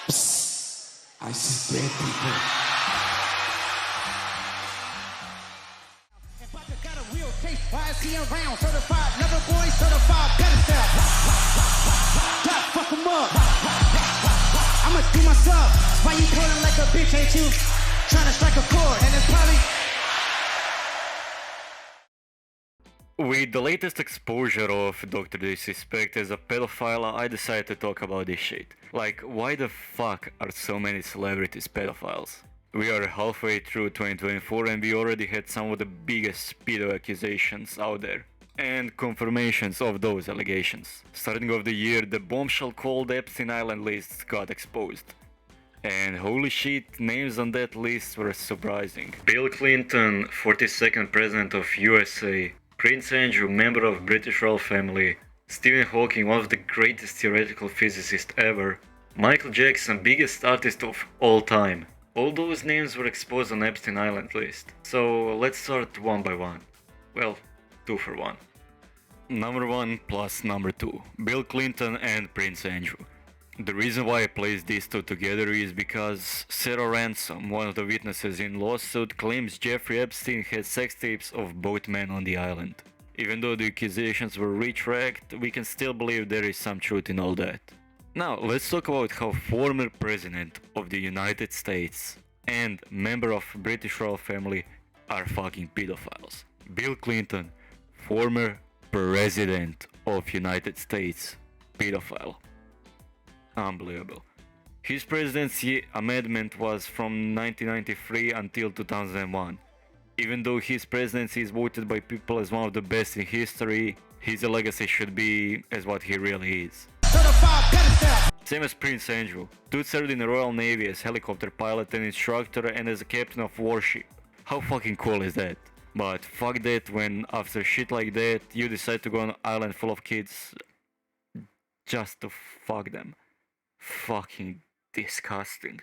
I see dead people. Got a real taste. Why is he around? Certified lover boy, certified pedestal. God, fuck him up. I'ma do myself. Why you calling like a bitch, ain't you? Trying to strike a chord, and it's probably. With the latest exposure of Dr. Disrespect as a pedophile, I decided to talk about this shit. Like, why the fuck are so many celebrities pedophiles? We are halfway through 2024 and we already had some of the biggest pedo accusations out there. And confirmations of those allegations. Starting of the year, the bombshell called Epstein Island list got exposed. And holy shit, names on that list were surprising. Bill Clinton, 42nd President of USA, Prince Andrew, member of British royal family, Stephen Hawking, one of the greatest theoretical physicists ever, Michael Jackson, biggest artist of all time. All those names were exposed on Epstein Island list. So let's start one by one. Well, 2 for 1. Number 1 plus number 2. Bill Clinton and Prince Andrew. The reason why I placed these two together is because Sarah Ransom, one of the witnesses in lawsuit, claims Jeffrey Epstein had sex tapes of both men on the island. Even though the accusations were retracked, we can still believe there is some truth in all that. Now, let's talk about how former President of the United States and member of British royal family are fucking pedophiles. Bill Clinton, former President of United States, pedophile. Unbelievable. His presidency amendment was from 1993 until 2001. Even though his presidency is voted by people as one of the best in history, his legacy should be as what he really is. Same as Prince Andrew. Dude served in the Royal Navy as helicopter pilot and instructor and as a captain of warship. How fucking cool is that? But fuck that when after shit like that you decide to go on an island full of kids just to fuck them. Fucking disgusting.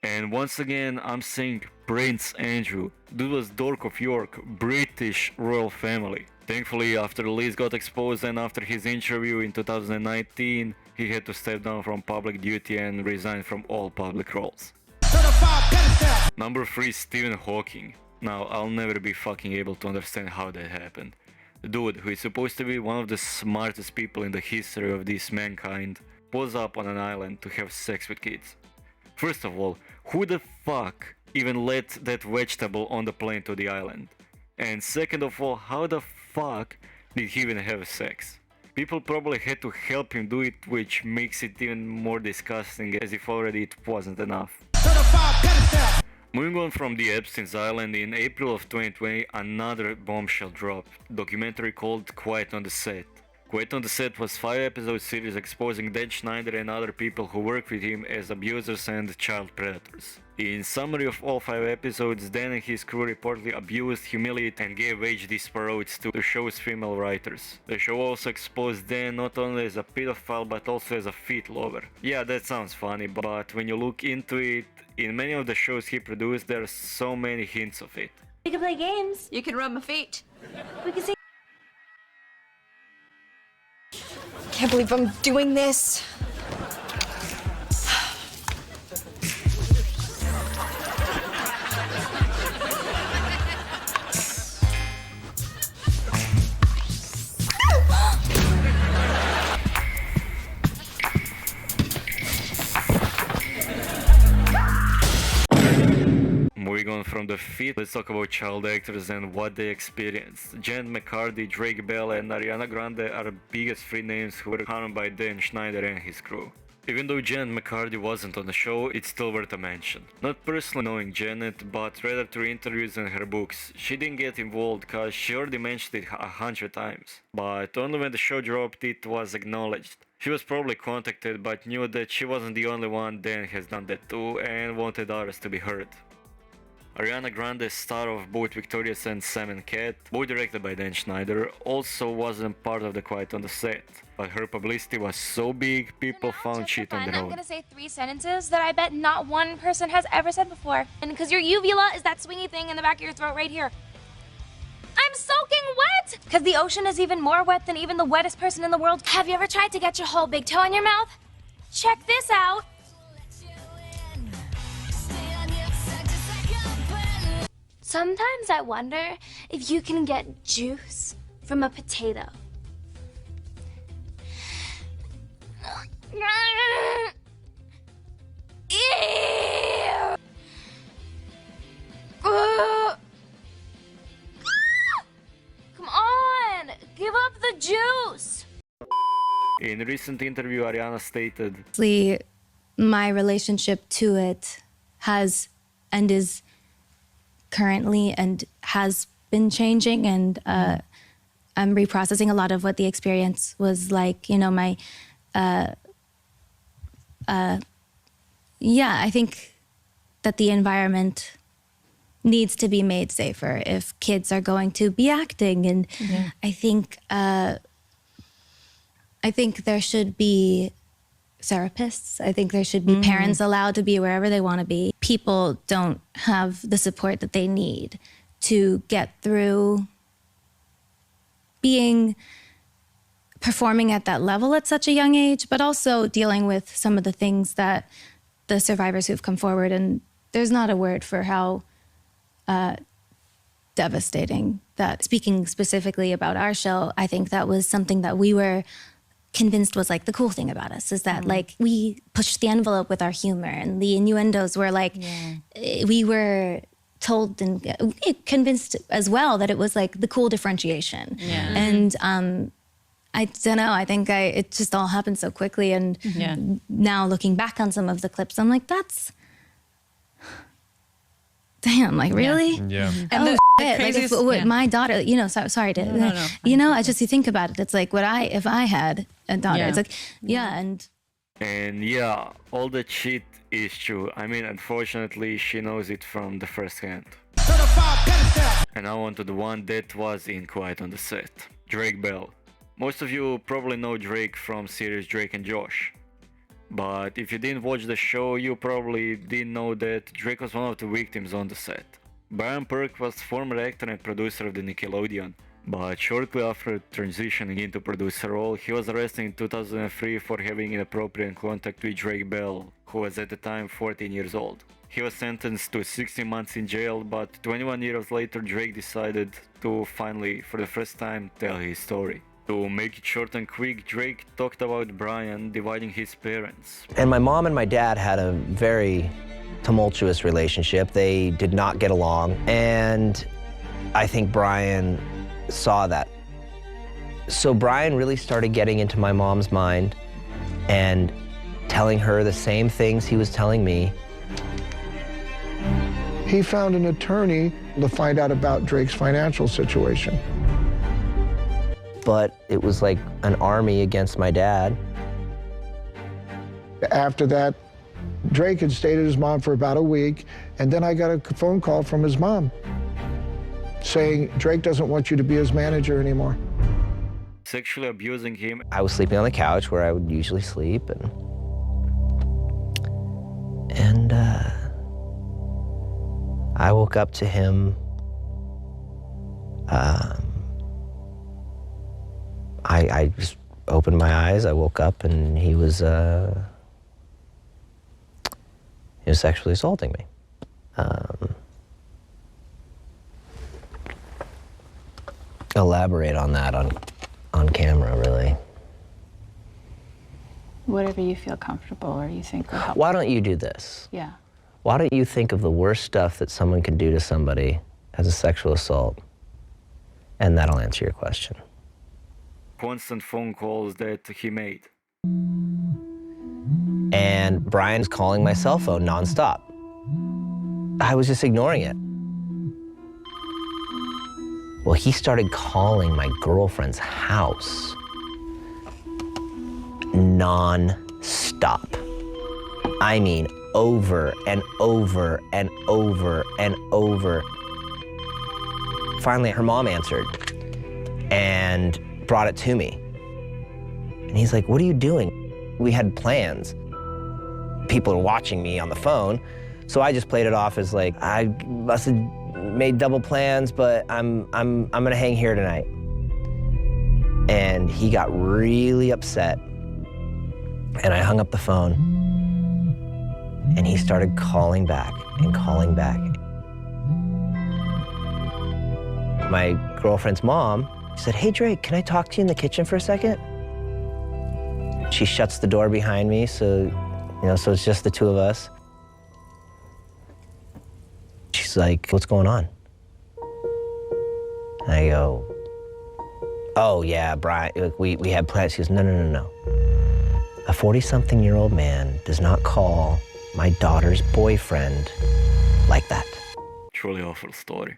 And once again, I'm saying Prince Andrew. Dude was Dork of York, British royal family. Thankfully, after the list got exposed and after his interview in 2019, he had to step down from public duty and resign from all public roles. Number 3, Stephen Hawking. Now, I'll never be fucking able to understand how that happened. The dude, who is supposed to be one of the smartest people in the history of this mankind, was up on an island to have sex with kids. First of all, who the fuck even let that vegetable on the plane to the island? And second of all, how the fuck did he even have sex? People probably had to help him do it, which makes it even more disgusting as if already it wasn't enough. Moving on from the Epstein's Island, in April of 2020 another bombshell dropped, documentary called Quiet on the Set. Quiet on the Set was 5-episode series exposing Dan Schneider and other people who work with him as abusers and child predators. In summary of all 5 episodes, Dan and his crew reportedly abused, humiliated and gave HD parodies to the show's female writers. The show also exposed Dan not only as a pedophile but also as a feet lover. Yeah, that sounds funny, but when you look into it, in many of the shows he produced there are so many hints of it. We can play games. You can rub my feet. We can sing. Can't believe I'm doing this. Moving on from the feet, let's talk about child actors and what they experienced. Jen McCarthy, Drake Bell and Ariana Grande are the biggest 3 names who were harmed by Dan Schneider and his crew. Even though Jen McCarthy wasn't on the show, it's still worth a mention. Not personally knowing Janet, but rather through interviews and her books. She didn't get involved cause she already mentioned it 100 times. But only when the show dropped it was acknowledged. She was probably contacted but knew that she wasn't the only one. Dan has done that too and wanted others to be heard. Ariana Grande, star of both Victorious and Sam and Cat, both directed by Dan Schneider, also wasn't part of the Quiet on the Set. But her publicity was so big, people found shit on their own. I'm gonna say 3 sentences that I bet not one person has ever said before. And because your uvula is that swingy thing in the back of your throat right here. I'm soaking wet! Because the ocean is even more wet than even the wettest person in the world. Have you ever tried to get your whole big toe in your mouth? Check this out. Sometimes I wonder if you can get juice from a potato. Ew. Come on, give up the juice. In a recent interview, Ariana stated, My relationship to it has and is currently and has been changing, and I'm reprocessing a lot of what the experience was like. You know, I think that the environment needs to be made safer if kids are going to be acting, and I think there should be therapists. I think there should be parents allowed to be wherever they want to be. People don't have the support that they need to get through performing at that level at such a young age, but also dealing with some of the things that the survivors who've come forward, and there's not a word for how devastating that. Speaking specifically about our show, I think that was something that we were convinced was like the cool thing about us, is that like we pushed the envelope with our humor, and the innuendos were like, we were told and convinced as well that it was like the cool differentiation. And I don't know, I think it just all happened so quickly, and now looking back on some of the clips, I'm like, that's damn, like really? Yeah. And like if my daughter, you know, sorry to, you know, I just, you think about it, it's like if I had a daughter, it's like, and yeah, all that shit is true. I mean, unfortunately, she knows it from the first hand. And now on to the one that was in quiet on the set, Drake Bell. Most of you probably know Drake from series Drake and Josh. But if you didn't watch the show, you probably didn't know that Drake was one of the victims on the set. Brian Perk was former actor and producer of the Nickelodeon, but shortly after transitioning into producer role, he was arrested in 2003 for having inappropriate contact with Drake Bell, who was at the time 14 years old. He was sentenced to 16 months in jail, but 21 years later Drake decided to finally, for the first time, tell his story. To make it short and quick, Drake talked about Brian dividing his parents. And my mom and my dad had a very tumultuous relationship. They did not get along, and I think Brian saw that. So Brian really started getting into my mom's mind and telling her the same things he was telling me. He found an attorney to find out about Drake's financial situation. But it was like an army against my dad. After that, Drake had stayed at his mom for about a week, and then I got a phone call from his mom saying, Drake doesn't want you to be his manager anymore. Sexually abusing him. I was sleeping on the couch where I would usually sleep, and I woke up to him. I just opened my eyes, I woke up, and he was sexually assaulting me. Elaborate on that on camera, really. Whatever you feel comfortable or you think will help. Why don't you do this? Yeah. Why don't you think of the worst stuff that someone could do to somebody as a sexual assault, and that'll answer your question. Constant phone calls that he made. And Brian's calling my cell phone nonstop. I was just ignoring it. Well, he started calling my girlfriend's house non-stop. I mean, over and over and over and over. Finally, her mom answered and brought it to me. And he's like, what are you doing? We had plans. People are watching me on the phone, so I just played it off as like, I must have made double plans, but I'm gonna hang here tonight. And he got really upset, and I hung up the phone, and he started calling back and calling back. My girlfriend's mom said, "Hey Drake, can I talk to you in the kitchen for a second?" She shuts the door behind me, so it's just the two of us. She's like, "What's going on?" And I go, "Oh yeah, Brian, we had plans." She goes, No. A 40-something-year-old man does not call my daughter's boyfriend like that. Truly awful story.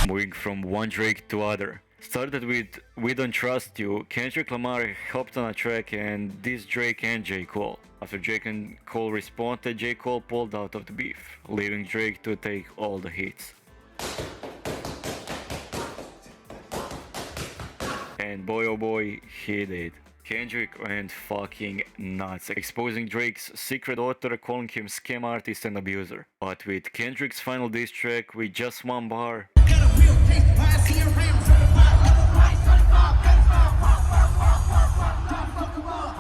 Moving from one Drake to other. Started with We Don't Trust You, Kendrick Lamar hopped on a track and dissed Drake and J. Cole. After Drake and Cole responded, J. Cole pulled out of the beef, leaving Drake to take all the hits. And boy oh boy, he did. Kendrick went fucking nuts, exposing Drake's secret daughter, calling him scam artist and abuser. But with Kendrick's final diss track with just one bar,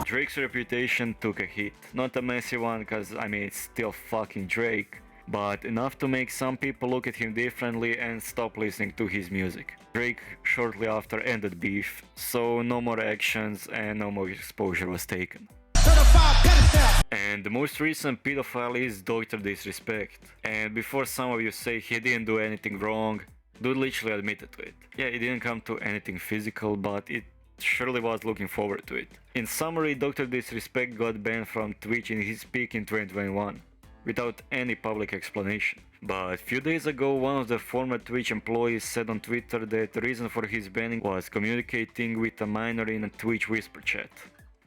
Drake's reputation took a hit. Not a messy one, cause I mean it's still fucking Drake, but enough to make some people look at him differently and stop listening to his music. Drake shortly after ended beef, so no more actions and no more exposure was taken. And the most recent pedophile is Dr. Disrespect. And before some of you say he didn't do anything wrong, dude literally admitted to it. Yeah, it didn't come to anything physical, but it surely was looking forward to it. In summary, Dr. Disrespect got banned from Twitch in his peak in 2021. Without any public explanation. But a few days ago, one of the former Twitch employees said on Twitter that the reason for his banning was communicating with a minor in a Twitch whisper chat.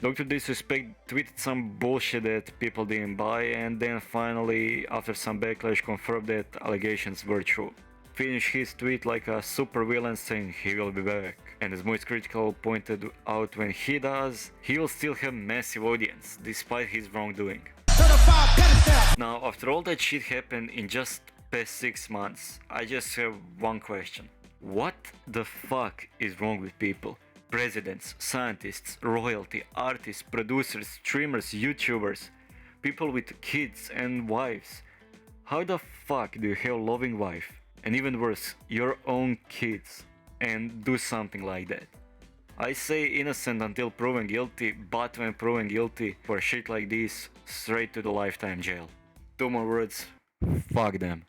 Dr. Disrespect tweeted some bullshit that people didn't buy, and then finally, after some backlash, confirmed that allegations were true. Finished his tweet like a super villain saying he will be back. And as Moist Critical pointed out, when he does, he will still have massive audience, despite his wrongdoing. Now, after all that shit happened in just past 6 months, I just have one question. What the fuck is wrong with people? Presidents, scientists, royalty, artists, producers, streamers, YouTubers, people with kids and wives. How the fuck do you have a loving wife, and even worse, your own kids, and do something like that? I say innocent until proven guilty, but when proven guilty for shit like this, straight to the lifetime jail. 2 more words, fuck them.